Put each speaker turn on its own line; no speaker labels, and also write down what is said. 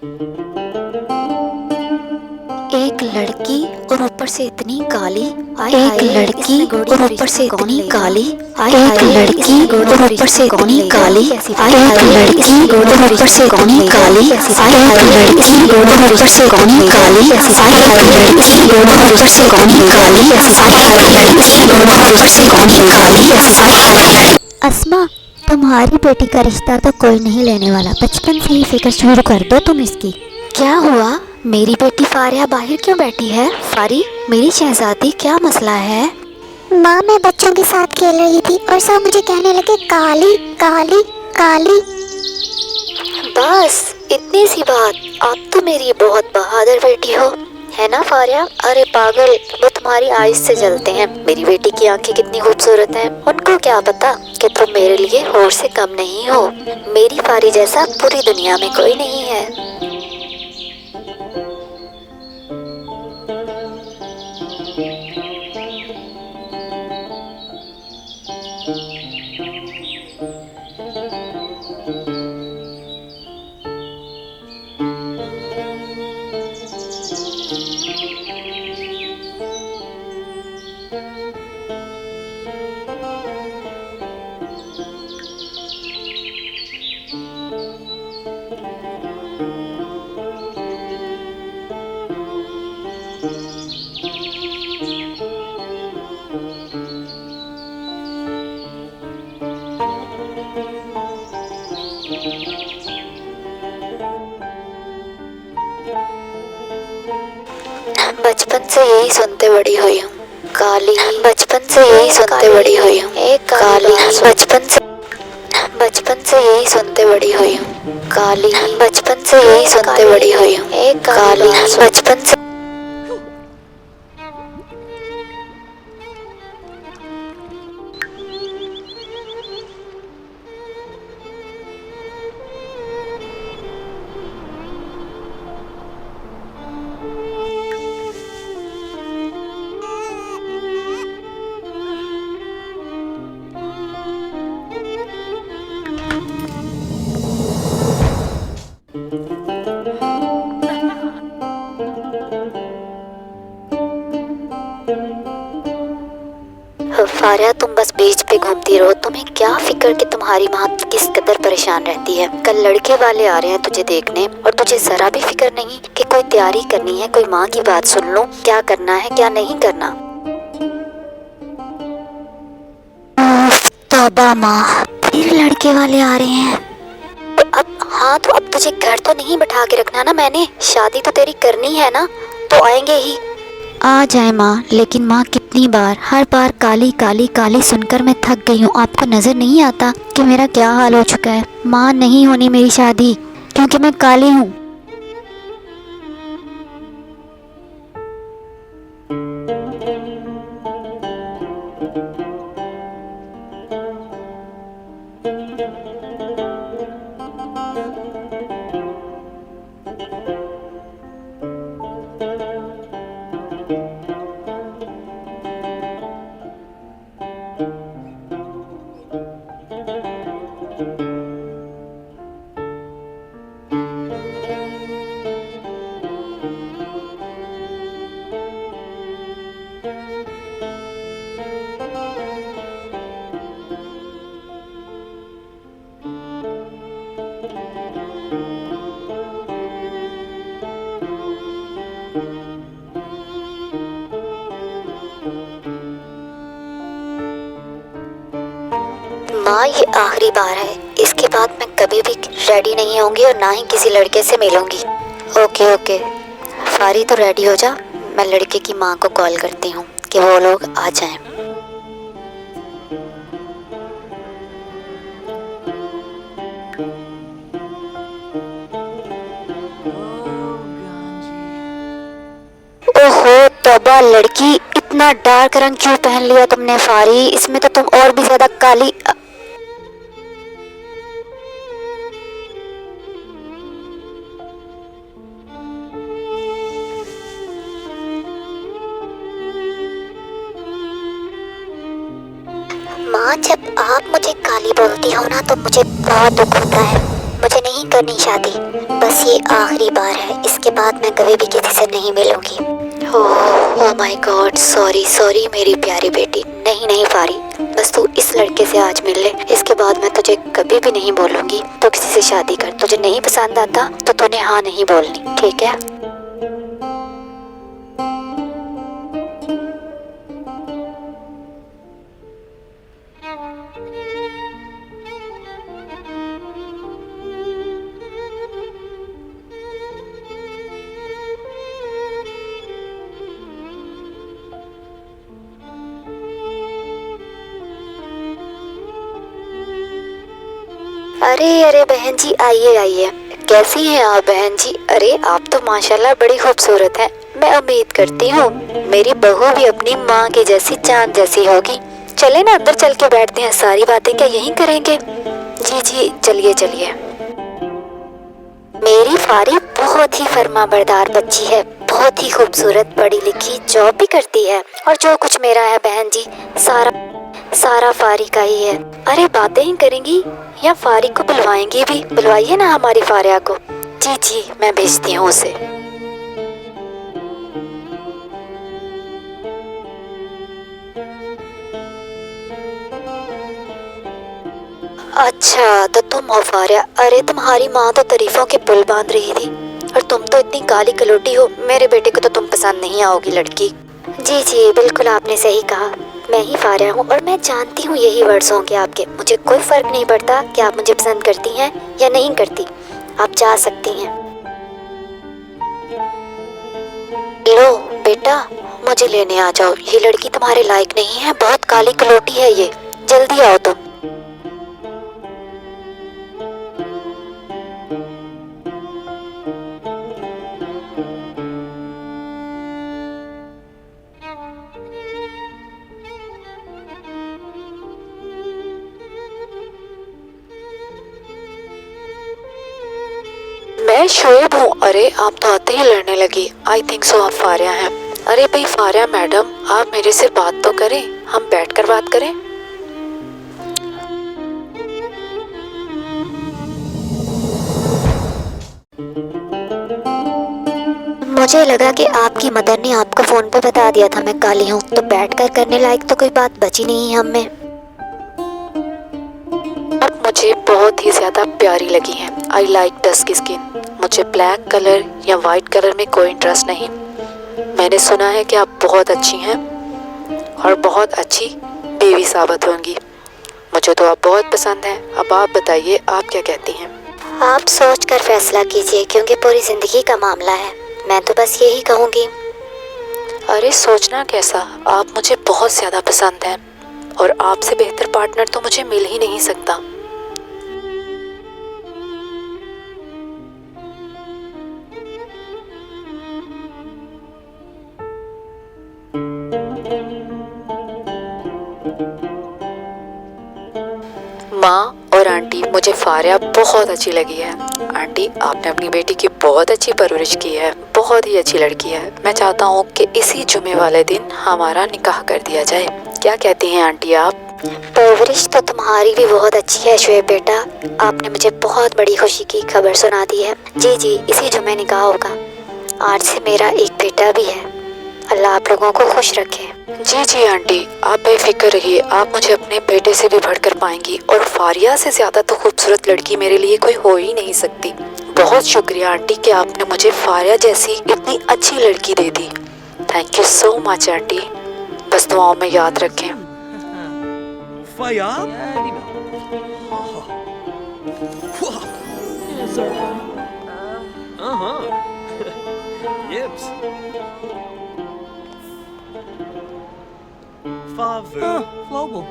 एक लड़की और ऊपर से इतनी काली, एक लड़की और ऊपर से इतनी काली, एक लड़की और ऊपर से इतनी काली, एक लड़की और ऊपर से इतनी काली, एक लड़की और ऊपर से इतनी काली, एक लड़की और ऊपर से इतनी काली, एक लड़की और ऊपर से इतनी काली।
अस्मा, तुम्हारी बेटी का रिश्ता तो कोई नहीं लेने वाला। बचपन से ही फिक्र शुरू कर दो तुम इसकी।
क्या हुआ? मेरी बेटी फारिया बाहर क्यों बैठी है? फारी, मेरी शहजादी, क्या मसला है?
माँ, मैं बच्चों के साथ खेल रही थी और सब मुझे कहने लगे काली काली काली।
बस इतनी सी बात? आप तो मेरी बहुत बहादुर बेटी हो, है ना फारिया? अरे पागल, वो तुम्हारी आइज से जलते हैं। मेरी बेटी की आंखें कितनी खूबसूरत हैं, उनको क्या पता कि तुम मेरे लिए होर से कम नहीं हो। मेरी फारी जैसा पूरी दुनिया में कोई नहीं है। बचपन से यही सुनते बड़ी हुई हूँ, काली। बचपन से यही सुनते बड़ी हुई हूँ, एक काली। बचपन से यही सुनते बड़ी हुई हूँ, काली। बचपन से यही सुनते बड़ी हुई हूँ, एक काली। बचपन से फारिया, तुम बस बीच पे घूमती रहो। तुम्हें क्या फिक्र कि तुम्हारी माँ किस कदर परेशान रहती है। कल लड़के वाले आ रहे हैं तुझे देखने, और तुझे जरा भी फिक्र नहीं कि कोई तैयारी करनी है, कोई माँ की बात सुन लो, क्या करना है क्या नहीं करना। तौबा माँ, फिर लड़के वाले आ रहे हैं। तो अब तुझे घर तो नहीं बैठा के रखना ना मैंने। शादी तो तेरी करनी है ना, तो आएंगे ही।
आ जाए माँ, लेकिन माँ कितनी बार, हर बार काली काली काली सुनकर मैं थक गई हूँ। आपको नजर नहीं आता कि मेरा क्या हाल हो चुका है? माँ, नहीं होनी मेरी शादी, क्योंकि मैं काली हूँ।
माँ, ये आखिरी बार है, इसके बाद मैं कभी भी रेडी नहीं होंगी और ना ही किसी लड़के से मिलूंगी। ओके ओके फारी, तो रेडी हो जा। मैं लड़के की माँ को कॉल करती हूँ कि वो लोग आ जाएं। ओहो तौबा, लड़की, इतना डार्क रंग क्यों पहन लिया तुमने फारी? इसमें तो तुम और भी ज्यादा काली। माँ, जब आप मुझे काली बोलती हो ना तो मुझे बहुत दुख होता है।
मुझे नहीं करनी शादी, बस ये आखिरी बार है, इसके बाद मैं कभी भी किसी से नहीं मिलूंगी।
Oh my God, sorry sorry मेरी प्यारी बेटी। नहीं नहीं फारी, बस तू इस लड़के से आज मिल ले, इसके बाद मैं तुझे कभी भी नहीं बोलूंगी तो किसी से शादी कर। तुझे नहीं पसंद आता तो तूने हाँ नहीं बोलनी, ठीक है? अरे अरे बहन जी, आइए आइए। कैसी हैं आप बहन जी? अरे आप तो माशाल्लाह बड़ी खूबसूरत हैं। मैं उम्मीद करती हूँ मेरी बहू भी अपनी माँ की जैसी चांद जैसी होगी। चले ना अंदर चल के बैठते हैं, सारी बातें क्या यहीं करेंगे? जी जी चलिए चलिए। मेरी फारी बहुत ही फर्माबरदार बच्ची है, बहुत ही खूबसूरत, पढ़ी लिखी, जॉब भी करती है, और जो कुछ मेरा है बहन जी सारा फारी का ही है। अरे बातें ही करेंगी या फारी को बुलवाएंगी भी? बुलवाइए ना हमारी फारिया को। जी जी मैं भेजती हूँ उसे। अच्छा तो तुम हो फारिया। अरे तुम्हारी माँ तो तारीफों के पुल बांध रही थी, और तुम तो इतनी काली कलोटी हो, मेरे बेटे को तो तुम पसंद नहीं आओगी लड़की। जी जी बिल्कुल आपने सही कहा, मैं ही फारिया हूँ और मैं जानती हूँ यही वर्ड्स होंगे आपके। मुझे कोई फर्क नहीं पड़ता कि आप मुझे पसंद करती हैं या नहीं करती, आप जा सकती हैं। लो बेटा मुझे लेने आ जाओ, ये लड़की तुम्हारे लायक नहीं है, बहुत काली कलोटी है ये, जल्दी आओ तुम। मैं शोएब हूँ। अरे आप तो आते ही लड़ने लगी। आई थिंक सो आप फारिया हैं। अरे भाई फारिया मैडम, आप मेरे से बात तो करें, हम बैठकर बात करें। मुझे लगा कि आपकी मदर ने आपको फोन पे बता दिया था मैं काली हूँ, तो बैठकर करने लायक तो कोई बात बची नहीं है हम में। अब मुझे बहुत ही ज्यादा प्यारी लगी है। I like dusky skin. मुझे ब्लैक कलर या वाइट कलर में कोई इंटरेस्ट नहीं। मैंने सुना है कि आप बहुत अच्छी हैं और बहुत अच्छी बीवी साबित होंगी। मुझे तो आप बहुत पसंद हैं। अब आप बताइए आप क्या कहती हैं? आप सोच कर फैसला कीजिए, क्योंकि पूरी जिंदगी का मामला है। मैं तो बस यही कहूँगी। अरे सोचना कैसा, आप मुझे बहुत ज़्यादा पसंद हैं और आपसे बेहतर पार्टनर तो मुझे मिल ही नहीं सकता। माँ और आंटी, मुझे फारिया बहुत अच्छी लगी है। आंटी आपने अपनी बेटी की बहुत अच्छी परवरिश की है, बहुत ही अच्छी लड़की है। मैं चाहता हूँ कि इसी जुमे वाले दिन हमारा निकाह कर दिया जाए। क्या कहती हैं आंटी आप? परवरिश तो तुम्हारी भी बहुत अच्छी है शोएब बेटा, आपने मुझे बहुत बड़ी खुशी की खबर सुना दी है। जी जी इसी जुमे निकाह होगा। आज से मेरा एक बेटा भी है। अल्लाह आप लोगों को खुश रखे। जी जी आंटी आप बेफिक्र रहिए, आप मुझे अपने बेटे से भी बढ़कर पाएंगी, और फारिया से ज्यादा तो खूबसूरत लड़की मेरे लिए कोई हो ही नहीं सकती। बहुत शुक्रिया आंटी कि आपने मुझे फारिया जैसी इतनी अच्छी लड़की दे दी। Thank you so much aunty, बस दुआओं में याद रखें।
फाया? Yips. Favu. Global.